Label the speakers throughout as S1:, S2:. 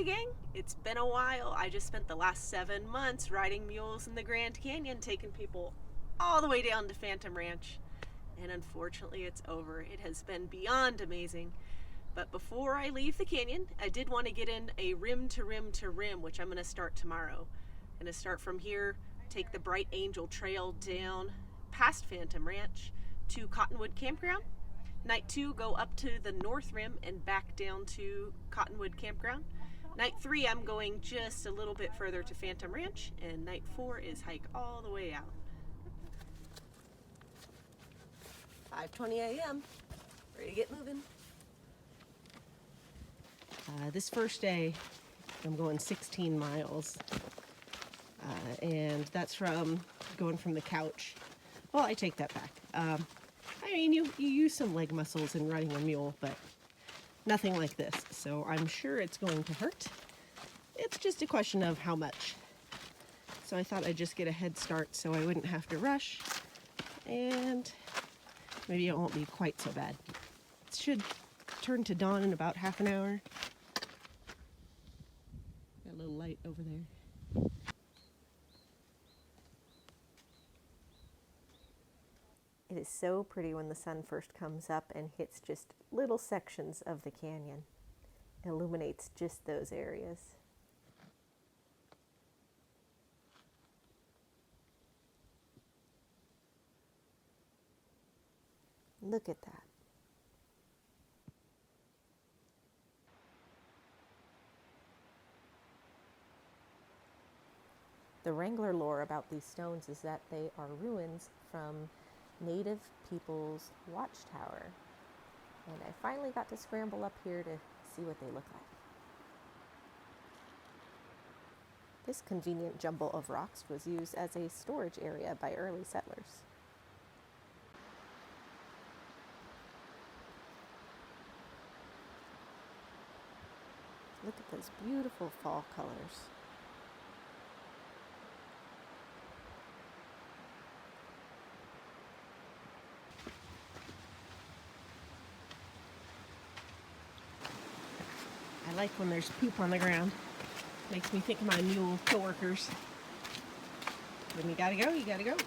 S1: gang. It's been a while. I just spent the last 7 months riding mules in the Grand Canyon, taking people all the way down to Phantom Ranch. And unfortunately, it's over. It has been beyond amazing. But before I leave the canyon, I did want to get in a rim to rim to rim, which I'm going to start tomorrow. I'm going to start from here, take the Bright Angel Trail down past Phantom Ranch to Cottonwood Campground. Night 2, go up to the North Rim and back down to Cottonwood Campground. Night 3, I'm going just a little bit further to Phantom Ranch, and night 4 is hike all the way out. 5:20 a.m. Ready to get moving. This first day, I'm going 16 miles, and that's from going from the couch. Well, I take that back. I mean, you use some leg muscles in riding a mule, but nothing like this. So I'm sure it's going to hurt. It's just a question of how much. So I thought I'd just get a head start so I wouldn't have to rush, and maybe it won't be quite so bad. It should turn to dawn in about half an hour. Got a little light over there. It is so pretty when the sun first comes up and hits just little sections of the canyon. It illuminates just those areas. Look at that. The Wrangler lore about these stones is that they are ruins from native people's watchtower. And I finally got to scramble up here to see what they look like. This convenient jumble of rocks was used as a storage area by early settlers. Look at those beautiful fall colors. I like when there's poop on the ground. Makes me think of my mule coworkers. When you gotta go, you gotta go.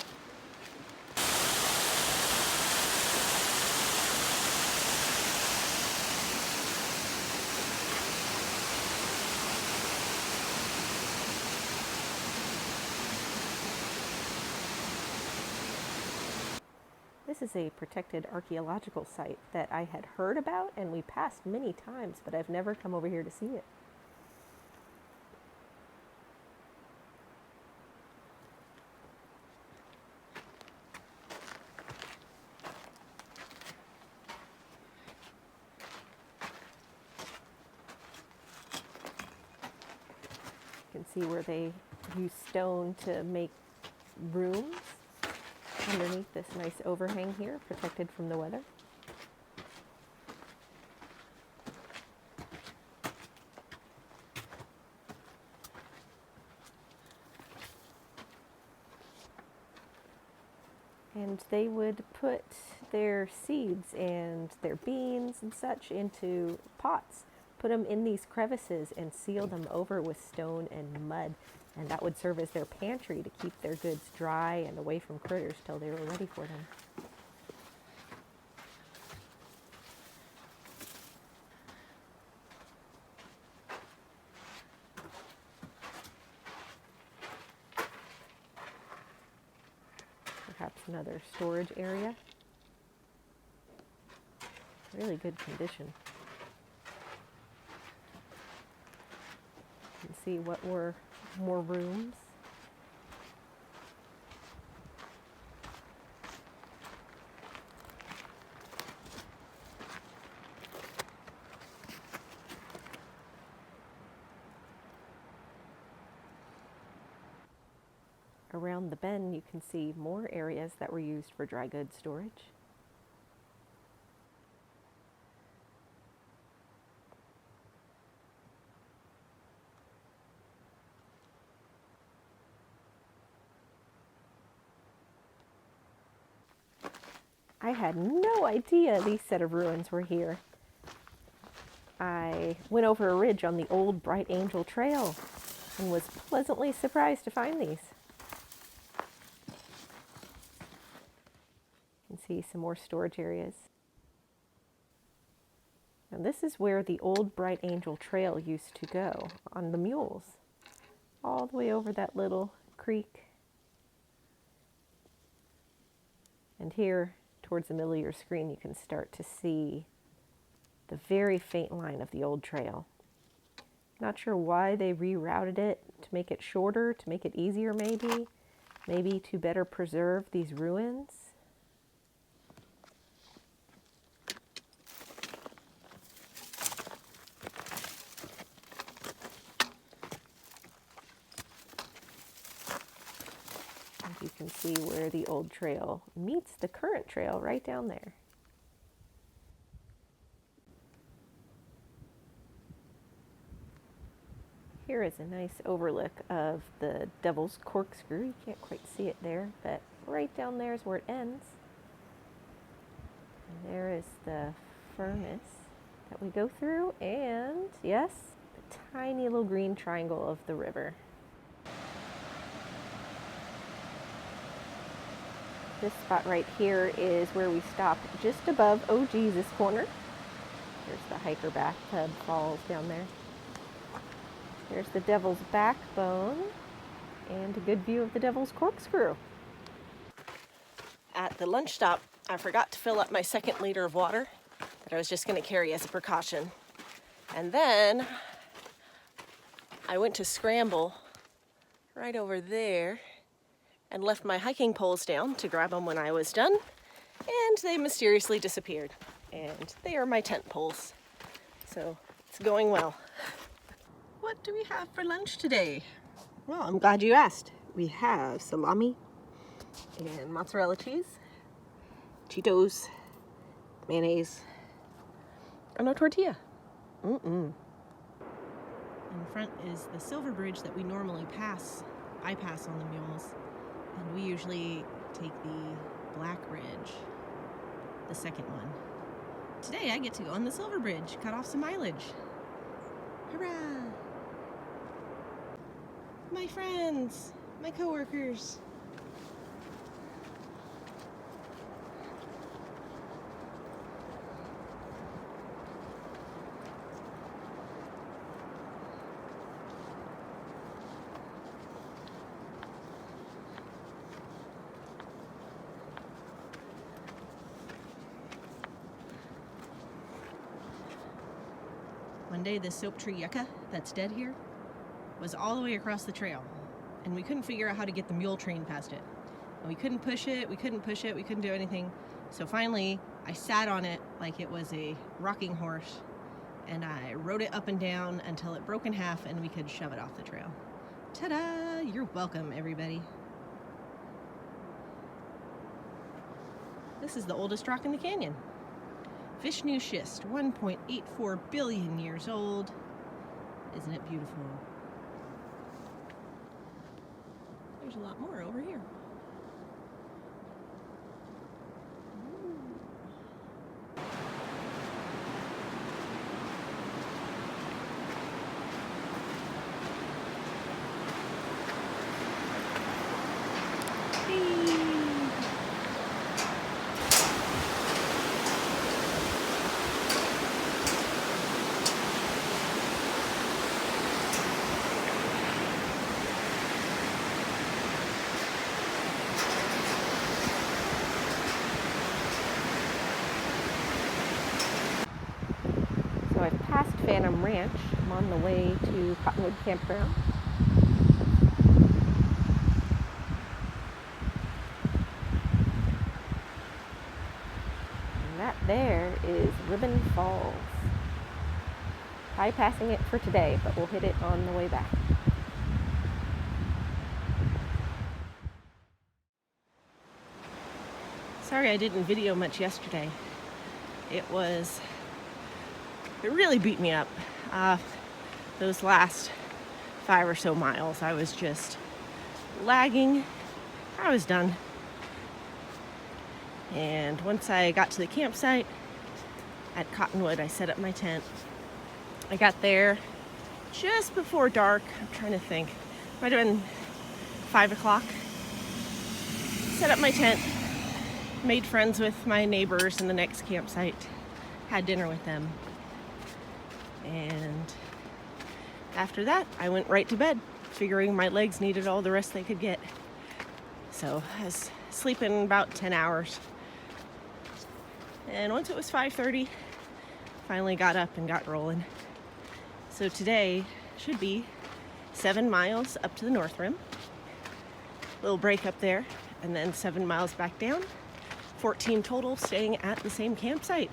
S1: This is a protected archaeological site that I had heard about and we passed many times, but I've never come over here to see it. You can see where they use stone to make rooms underneath this nice overhang here, protected from the weather. And they would put their seeds and their beans and such into pots, put them in these crevices and seal them over with stone and mud. And that would serve as their pantry to keep their goods dry and away from critters till they were ready for them. Perhaps another storage area. Really good condition. You can see what were more rooms. Around the bend, you can see more areas that were used for dry goods storage. I had no idea these set of ruins were here.
S2: I went over a ridge on the old Bright Angel Trail and was pleasantly surprised to find these. You can see some more storage areas. And this is where the old Bright Angel Trail used to go on the mules, all the way over that little creek. And here, towards the middle of your screen, you can start to see the very faint line of the old trail. Not sure why they rerouted it to make it shorter, to make it easier maybe to better preserve these ruins. And you can see where the old trail meets the current trail right down there. Here is a nice overlook of the Devil's Corkscrew. You can't quite see it there, but right down there is where it ends. And there is the furnace that we go through, and yes, the tiny little green triangle of the river. This spot right here is where we stopped just above Oh Jesus Corner. There's the hiker bathtub falls down there. There's the Devil's Backbone and a good view of the Devil's Corkscrew. At the lunch stop, I forgot to fill up my 2nd liter of water that I was just going to carry as a precaution. And then I went to scramble right over there and left my hiking poles down to grab them when I was done, and they mysteriously disappeared. And they are my tent poles. So it's going well. What do we have for lunch today? Well, I'm glad you asked. We have salami and mozzarella cheese, Cheetos, mayonnaise, and a tortilla. In front is the Silver Bridge that we normally pass. I pass on the mules, and we usually take the Black Bridge, the 2nd one. Today I get to go on the Silver Bridge, cut off some mileage. Hurrah! My friends, my coworkers. One day the soap tree yucca that's dead here was all the way across the trail, and we couldn't figure out how to get the mule train past it. And we couldn't push it, we couldn't do anything. So finally, I sat on it like it was a rocking horse, and I rode it up and down until it broke in half and we could shove it off the trail. Ta-da! You're welcome, everybody. This is the oldest rock in the canyon. Vishnu schist, 1.84 billion years old. Isn't it beautiful? There's a lot more over here. So I've passed Phantom Ranch. I'm on the way to Cottonwood Campground. And that there is Ribbon Falls. Bypassing it for today, but we'll hit it on the way back. Sorry I didn't video much yesterday. It really beat me up. Those last 5 or so miles, I was just lagging. I was done. And once I got to the campsite at Cottonwood, I set up my tent I got there just before dark. I'm trying to think. Might have been 5 o'clock. Set up my tent, made friends with my neighbors in the next campsite, had dinner with them. And after that, I went right to bed, figuring my legs needed all the rest they could get. So I was sleeping about 10 hours. And once it was 5:30, finally got up and got rolling. So today should be 7 miles up to the North Rim. Little break up there, and then 7 miles back down. 14 total staying at the same campsite.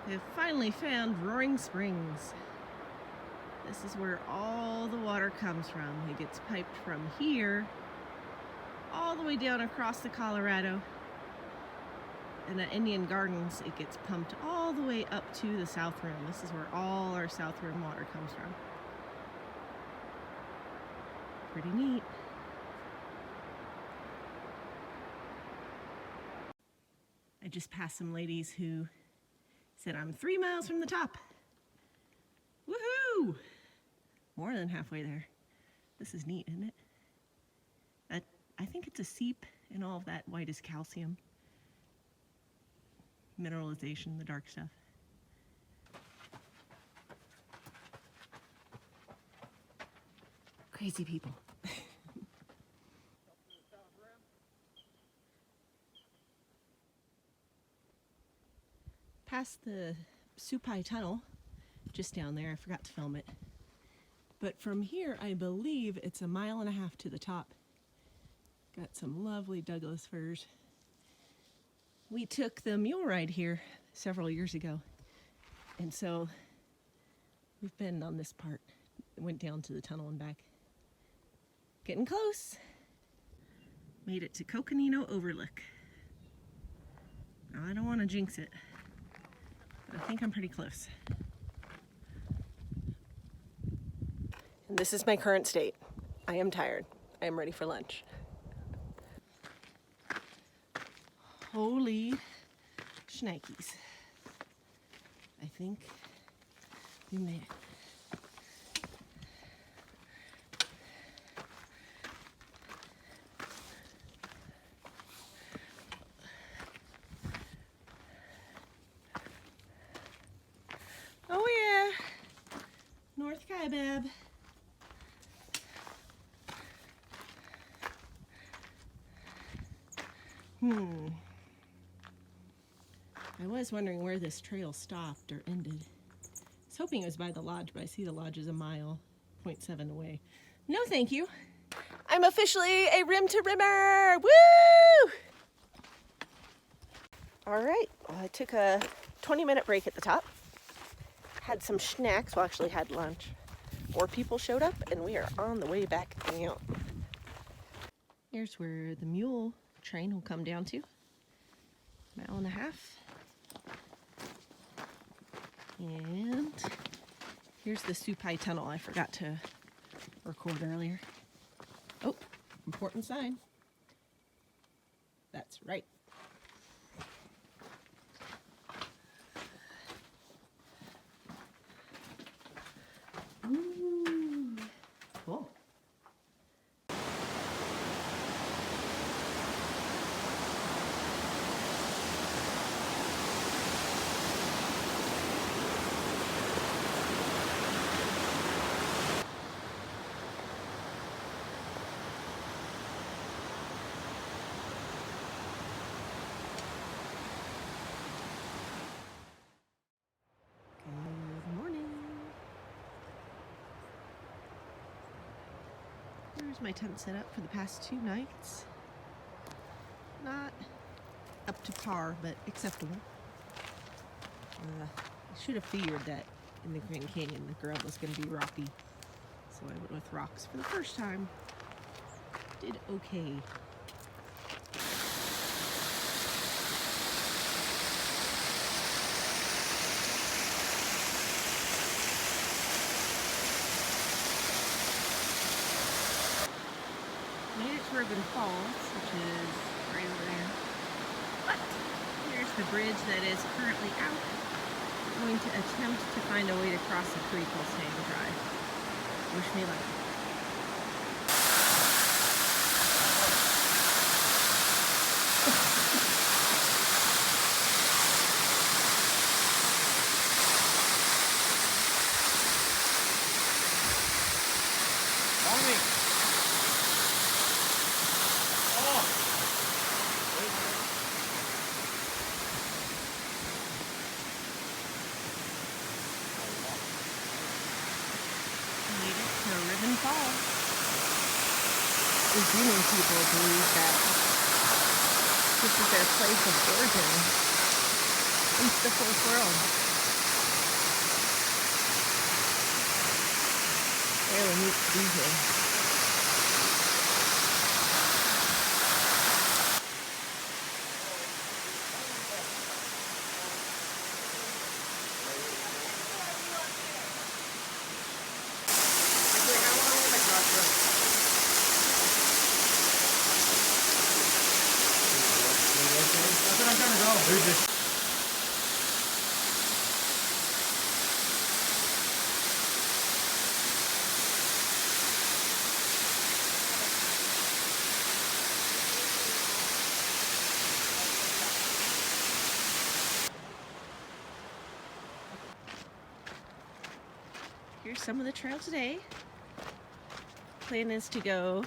S2: We've finally found Roaring Springs. This is where all the water comes from. It gets piped from here all the way down across the Colorado. And at Indian Gardens, it gets pumped all the way up to the South Rim. This is where all our South Rim water comes from. Pretty neat. I just passed some ladies who said I'm 3 miles from the top. Woohoo! More than halfway there. This is neat, isn't it? I think it's a seep, and all of that white is calcium. Mineralization, the dark stuff. Crazy people. Past the Supai Tunnel, just down there, I forgot to film it. But from here, I believe it's 1.5 miles to the top. Got some lovely Douglas firs. We took the mule ride here several years ago. And so we've been on this part. Went down to the tunnel and back. Getting close. Made it to Coconino Overlook. Now, I don't want to jinx it, but I think I'm pretty close. And this is my current state. I am tired. I am ready for lunch. Holy shnikes. I think we made it. Oh yeah, North Kaibab. I was wondering where this trail stopped or ended. I was hoping it was by the lodge, but I see the lodge is 1.7 miles away. No, thank you. I'm officially a rim to rimmer. Woo! All right, well, I took a 20-minute break at the top. Had some snacks, well, actually had lunch. More people showed up, and we are on the way back down. Here's where the mule train will come down to. 1.5 miles. And here's the Supai Tunnel. I forgot to record earlier. Oh, important sign. That's right. Ooh, cool. Good morning. Here's my tent set up for the past 2 nights. Not up to par, but acceptable. I should have figured that in the Grand Canyon the ground was going to be rocky. So I went with rocks for the first time. Did okay. Made it to Ribbon Falls, which is right over there. But here's the bridge that is currently out. I'm going to attempt to find a way to cross the creek while staying dry. Wish me luck. Ribbon Falls. Presuming people believe that this is their place of origin into the fourth world. Really neat to be here. Here's some of the trail today. Plan is to go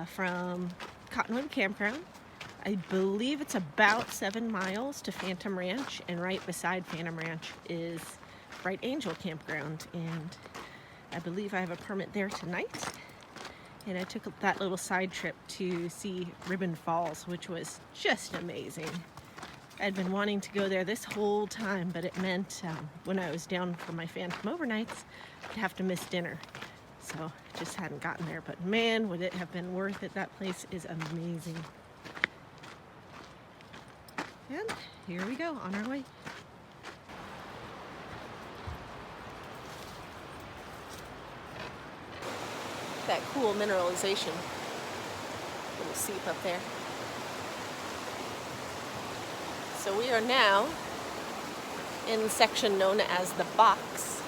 S2: from Cottonwood Campground. I believe it's about 7 miles to Phantom Ranch, and right beside Phantom Ranch is Bright Angel Campground, and I believe I have a permit there tonight. And I took that little side trip to see Ribbon Falls, which was just amazing. I'd been wanting to go there this whole time, but it meant when I was down for my Phantom overnights, I'd have to miss dinner. So I just hadn't gotten there, but man, would it have been worth it. That place is amazing. And here we go, on our way. That cool mineralization. Little seep up there. So we are now in the section known as the box,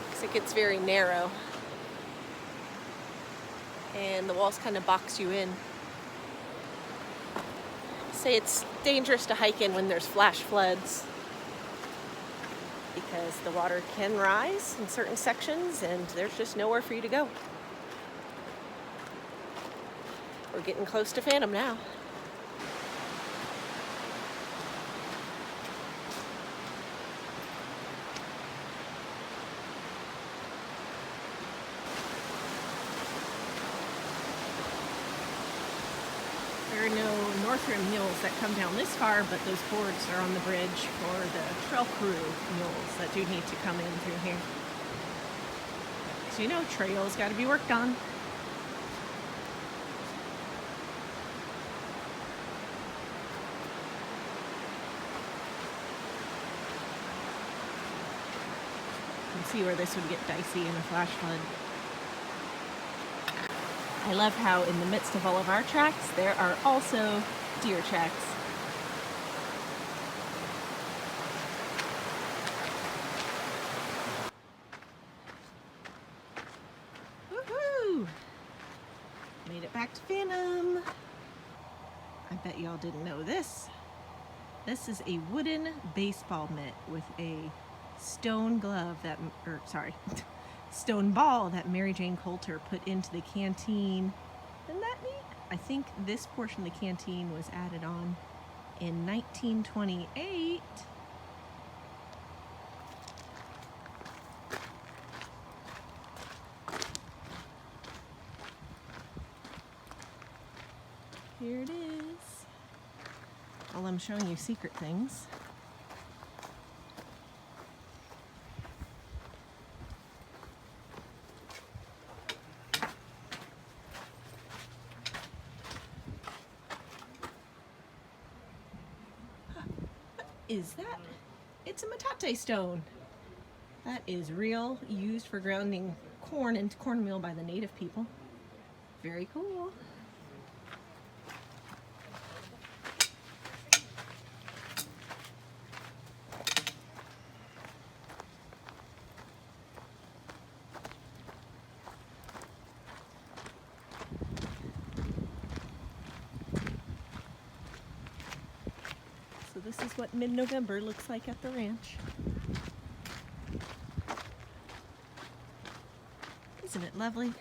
S2: because it gets very narrow and the walls kind of box you in. Say it's dangerous to hike in when there's flash floods because the water can rise in certain sections and there's just nowhere for you to go. We're getting close to Phantom now. There are no North Rim mules that come down this far, but those boards are on the bridge for the trail crew mules that do need to come in through here. So you know, trails got to be worked on. You can see where this would get dicey in a flash flood. I love how in the midst of all of our tracks, there are also deer tracks. Woohoo! Made it back to Phantom. I bet y'all didn't know this. This is a wooden baseball mitt with a stone glove that, stone ball that Mary Jane Coulter put into the canteen. Isn't that neat? I think this portion of the canteen was added on in 1928. Here it is. Well, I'm showing you secret things. is that? It's a metate stone. That is real, used for grounding corn into cornmeal by the native people. Very cool. So this is what mid-November looks like at the ranch. Isn't it lovely?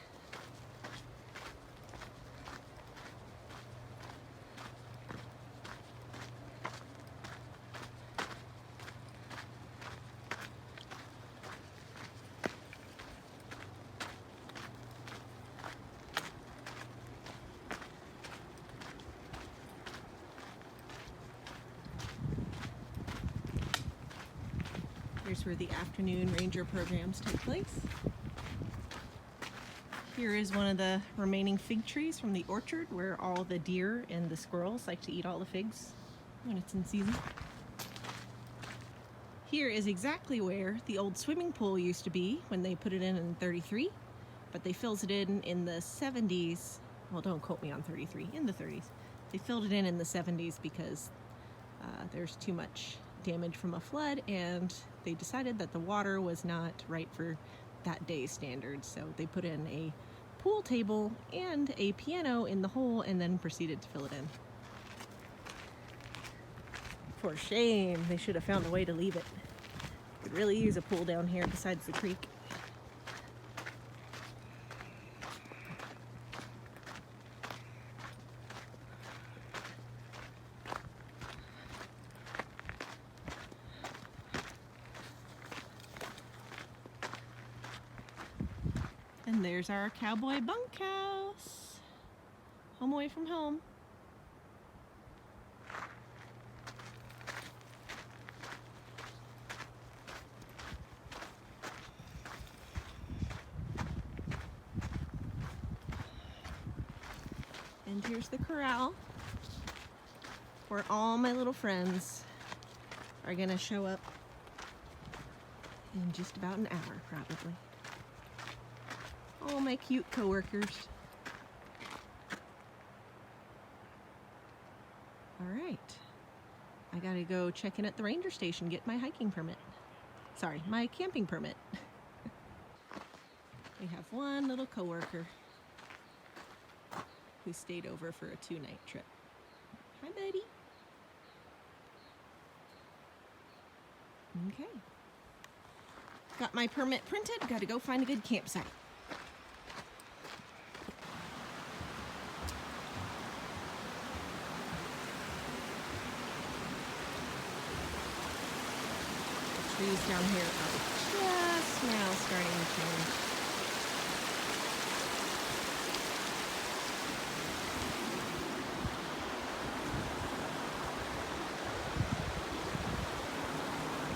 S2: Here's where the afternoon ranger programs take place. Here is one of the remaining fig trees from the orchard where all the deer and the squirrels like to eat all the figs when it's in season. Here is exactly where the old swimming pool used to be when they put it in 33, but they filled it in the 70s. Well, don't quote me on 33, in the 30s. They filled it in the 70s because there's too much damage from a flood, and they decided that the water was not right for that day's standards, so they put in a pool table and a piano in the hole and then proceeded to fill it in. For shame, they should have found a way to leave it. Could really use a pool down here besides the creek. And there's our cowboy bunkhouse. Home away from home. And here's the corral where all my little friends are gonna show up in just about an hour, probably. All my cute coworkers. All right, I gotta go check in at the ranger station, get my hiking permit. Sorry, my camping permit. We have one little coworker who stayed over for a 2-night trip. Hi, buddy. Okay. Got my permit printed, gotta go find a good campsite. The trees down here are just now starting to change.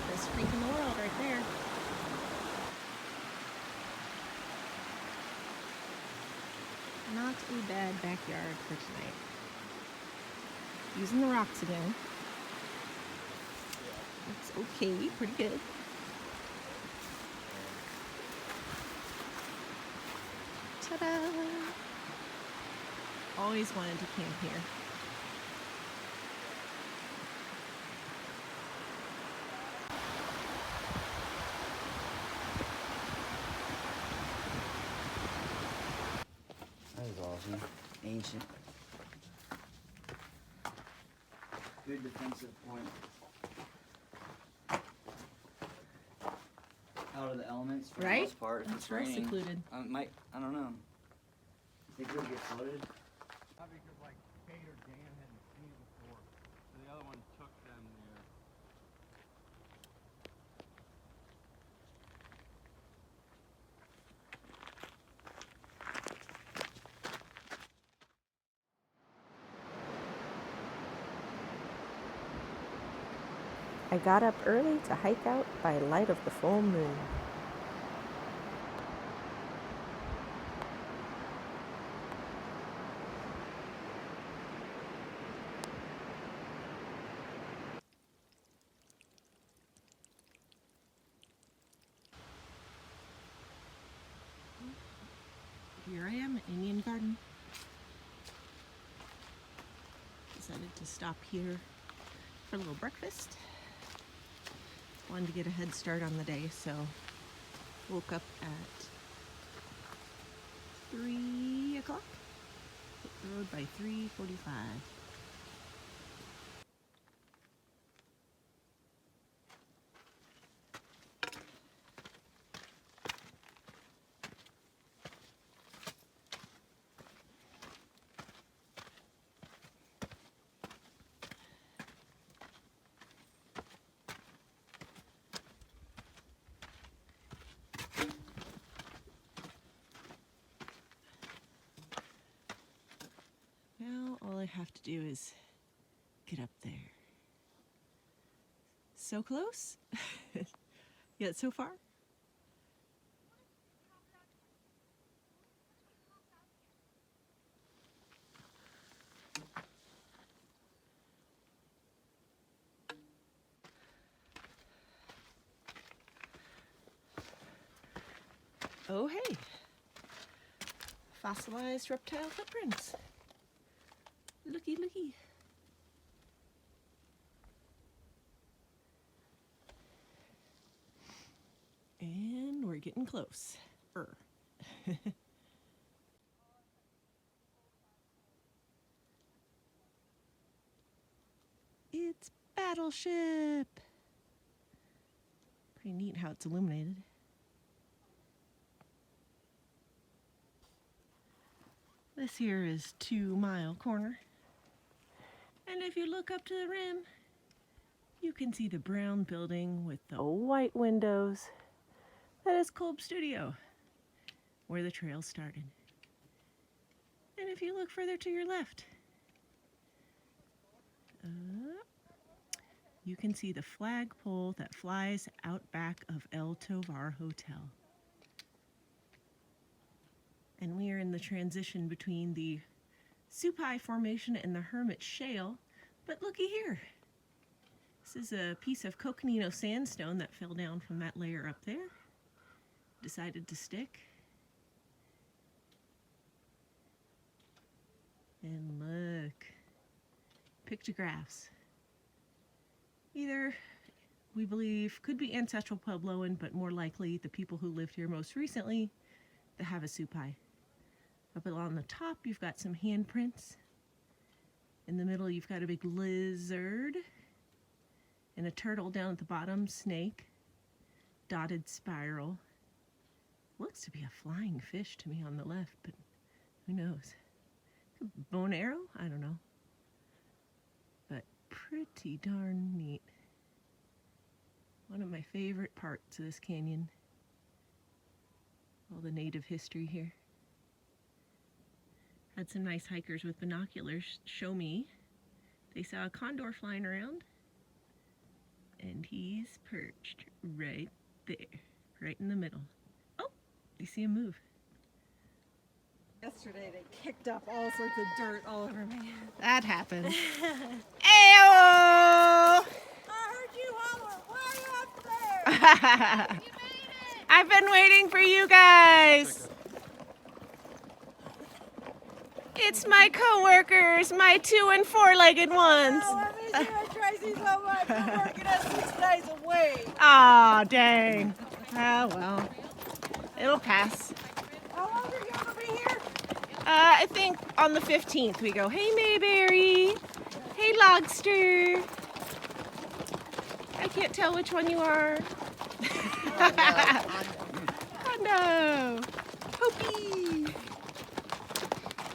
S2: Best freak in the world right there. Not a bad backyard for tonight. Using the rocks again. It's okay, pretty good. Ta-da! Always wanted to camp here.
S3: That is awesome. Ancient. Good defensive point. Out of the elements for the
S2: Right?
S3: most part. If
S2: It's
S3: it's
S2: real
S3: raining,
S2: secluded.
S3: I don't know. Think it'll get flooded?
S4: Probably because like Kate or Dan hadn't seen it before, so the other one took them there.
S2: I got up early to hike out by light of the full moon. my Indian garden. Decided to stop here for a little breakfast. Wanted to get a head start on the day, so woke up at 3 o'clock. Hit the road by 3:45. Now all I have to do is get up there. So close, yet so far. Oh hey, fossilized reptile footprints. Looky, looky. And we're getting close. It's Battleship. Pretty neat how it's illuminated. This here is 2 Mile Corner. And if you look up to the rim, you can see the brown building with the white windows. That is Kolb Studio, where the trail started. And if you look further to your left, you can see the flagpole that flies out back of El Tovar Hotel. And we are in the transition between the Supai Formation and the Hermit Shale. But looky here. This is a piece of Coconino sandstone that fell down from that layer up there. Decided to stick. And look. Pictographs. Either, we believe, could be ancestral Puebloan, but more likely the people who lived here most recently, the Havasupai. Up along the top, you've got some handprints. In the middle, you've got a big lizard. And a turtle down at the bottom, snake. Dotted spiral. Looks to be a flying fish to me on the left, but who knows? Bow and arrow? I don't know. But pretty darn neat. One of my favorite parts of this canyon. All the native history here. Had some nice hikers with binoculars show me they saw a condor flying around, and he's perched right there, right in the middle. Oh, you see him move.
S5: Yesterday they kicked up all sorts of dirt all over me.
S2: That happens. Ayo!
S5: I heard you holler. Why are you up there? You made it!
S2: I've been waiting for you guys. It's my coworkers, my 2- and 4-legged ones.
S5: Oh, I miss you and Tracy so much. I'm working us 6 days away.
S2: Aw, dang. Ah, well, it'll pass.
S5: How long are you going to be here?
S2: I think on the 15th we go, hey Mayberry, hey Logster. I can't tell which one you are. Oh no. Hopi.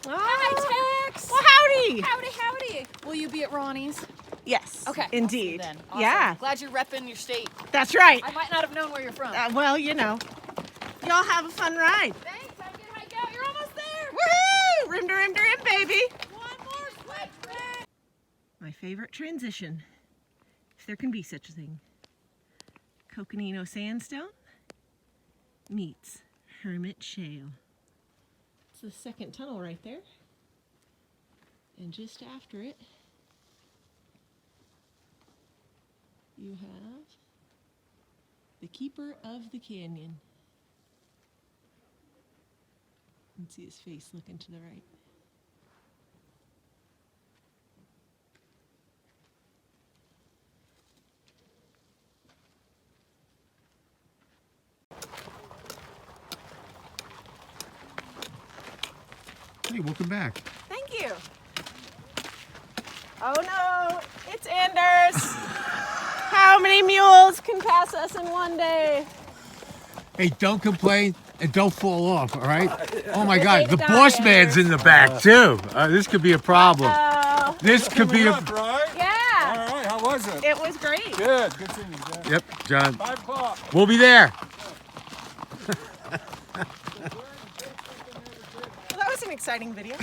S6: Hi, Tex!
S2: Well, howdy.
S6: Howdy, howdy. Will you be at Ronnie's?
S2: Yes,
S6: Okay.
S2: indeed.
S6: Awesome, then. Awesome.
S2: Yeah,
S6: Glad you're repping your state.
S2: that's right.
S6: I might not have known where you're from.
S2: Well, you know. Y'all have a fun ride.
S6: Thanks. I'm gonna hike out. You're almost there.
S2: Woohoo! Rim to rim to rim, baby.
S6: One more switch, man.
S2: My favorite transition, if there can be such a thing. Coconino sandstone meets Hermit Shale. It's the second tunnel right there. And just after it, you have the Keeper of the Canyon. can see his face looking to the right.
S7: Hey, welcome back.
S2: Thank you. Oh no, it's Anders. How many mules can pass us in one day?
S7: Hey, don't complain and don't fall off, all right? Oh my God,
S2: ain't
S7: the
S2: done
S7: boss
S2: yet.
S7: man's in the back too. This could be a problem.
S2: Oh,
S7: This could be a.
S8: Right?
S2: yeah.
S8: All right, how was it?
S2: It was great.
S8: Good, good seeing you, Jack.
S7: Yep, John.
S8: 5 o'clock.
S7: We'll be there.
S2: Well, that was an exciting video.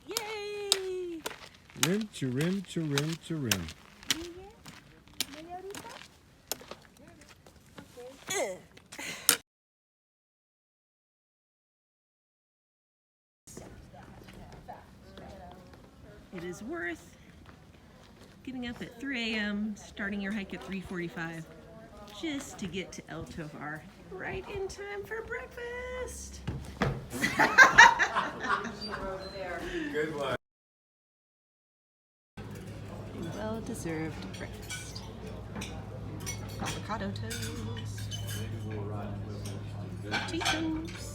S2: Yay!
S7: Rim to rim to rim to rim.
S2: It is worth getting up at 3 a.m., starting your hike at 3:45, just to get to El Tovar right in time for breakfast.
S7: Good one.
S2: Well-deserved breakfast. Avocado toast. Tea toast.